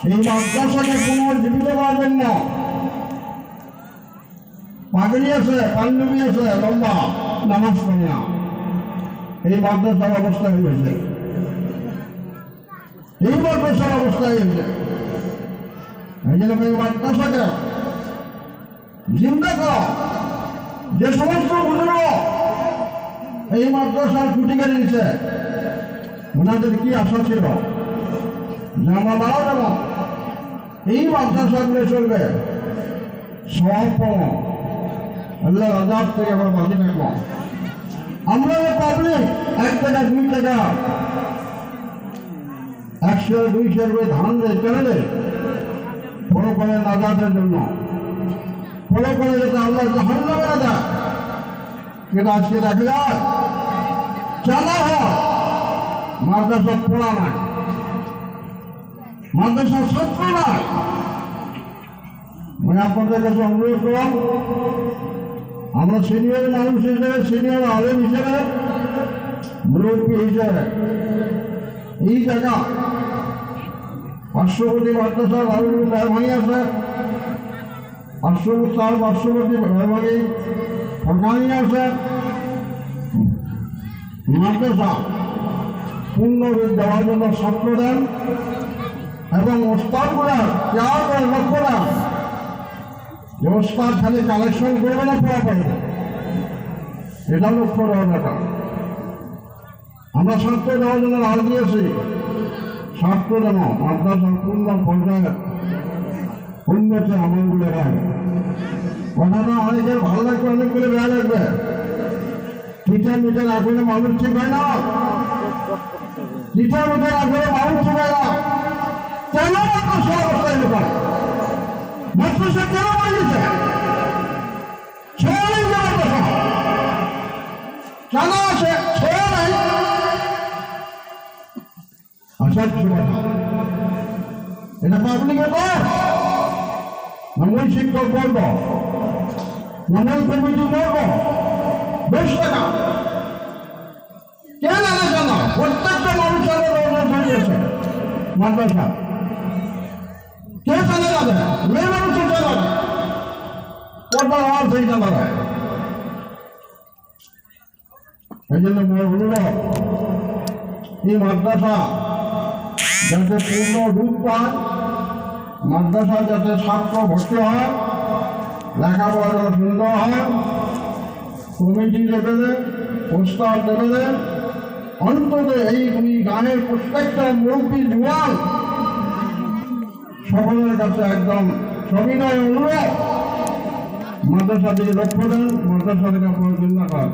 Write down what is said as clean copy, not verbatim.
এই মাদ্রাসাকে পুনর্জীবিত করার জন্য পাগড়ি আছে, পাঞ্জাবি আছে, লম্বা নামাজ পড়ে না, এই মাদ্রাসার অবস্থা হয়েছে, এই মাদ্রাসার অবস্থা হয়েছে। এই জন্য এই মাদ্রাসাকে জিন্দা করা, যে সমস্ত বুজুর্গ এই মাদ্রাসার খুঁটি কেটে দিচ্ছে, ওনাদের কি আশা ছিল যে আমরা মারা যাব, এই মাদ্রাসাগুলো চলবে সব আল্লাহ আজাদ থেকে আমরা বাঁচি থাকবো। আমরা পাবলিক 1 টাকা 2 টাকা 100 200 করে ধান দেয় কেন দেয়? ফলো করে নাজাতের জন্য, ফলো করে যাতে আল্লাহ জাহান্নামে না যায়। কিন্তু আজকে দেখা যায় চালা হয় মাদ্রাসা পড়া নাই, মাদ্রাসার ছাত্র নাই। মানে আপনাদের কাছে অনুরোধ করলাম, আমরা সিনিয়র মানুষ হিসেবে, সিনিয়র আলেম হিসেবে, মুরব্বী হিসেবে এই জায়গা পার্শ্ববর্তী মাদ্রাসা রাহুল মেহরবানি আছে, পার্শ্ববর্তী মেহরবানি ফরকানি আছে, মাদ্রাসা পূর্ণরূপ দেওয়ার জন্য ছাত্র দেন এবং ওস্তাদগুলার কেয়ার করে লক্ষ্য দেন যে ওস্তাদ খালি কালেকশন করবে না, পড়া পারবে, এটা লক্ষ্য দেওয়ার ব্যাপার। আমরা ছাত্র দেওয়ার জন্য রাজ দিয়েছি, ছাত্র যেন মাদ্রাসার পূর্ণ পর্যায়ে উন্নতি আমলগুলো হয়। কথাটা অনেকের ভালো লাগবে, অনেকগুলো বেড়া লাগবে। টিচার মিটার আসলে মানুষ ঠিক হয় না, টিচার মিটার আসলে মানুষ ঠিক হয় না। কেন মাদ্রাসা অবস্থায় লোক মাদ্রাসা কেন বানিয়েছে? ছেড়ে নেই মাদ্রাসা, কেন আছে? ছেড়ে নেই। এটা পাবলিকের দোষ, মূল শিক্ষক বলব, মূল কমিটি বলব, বেশ টাকা কেন আলোচনা না? প্রত্যেকটা মানুষের দিয়েছে মাদ্রাসা, কে চালে যাবে? মেয়ে মানুষের চালাবে, কত আর সেই চালাবে। এই জন্য অনুরোধ, এই মাদ্রাসা যাতে পূর্ণ রূপ পায়, মাদ্রাসা যাতে ছাত্র ভর্তি হয়, লেখাপড়া সুন্দর হয়, কমিটি লেভেলে, প্রস্তাব লেভেলে, অন্তত এই গানের প্রত্যেকটা মুরব্বী জোয়ান সকলের কাছে একদম সবিনয় অনুরোধ, মাদ্রাসা দিকে লক্ষ্য দেন, মাদ্রাসা থেকে আপনারা চিন্তা করেন।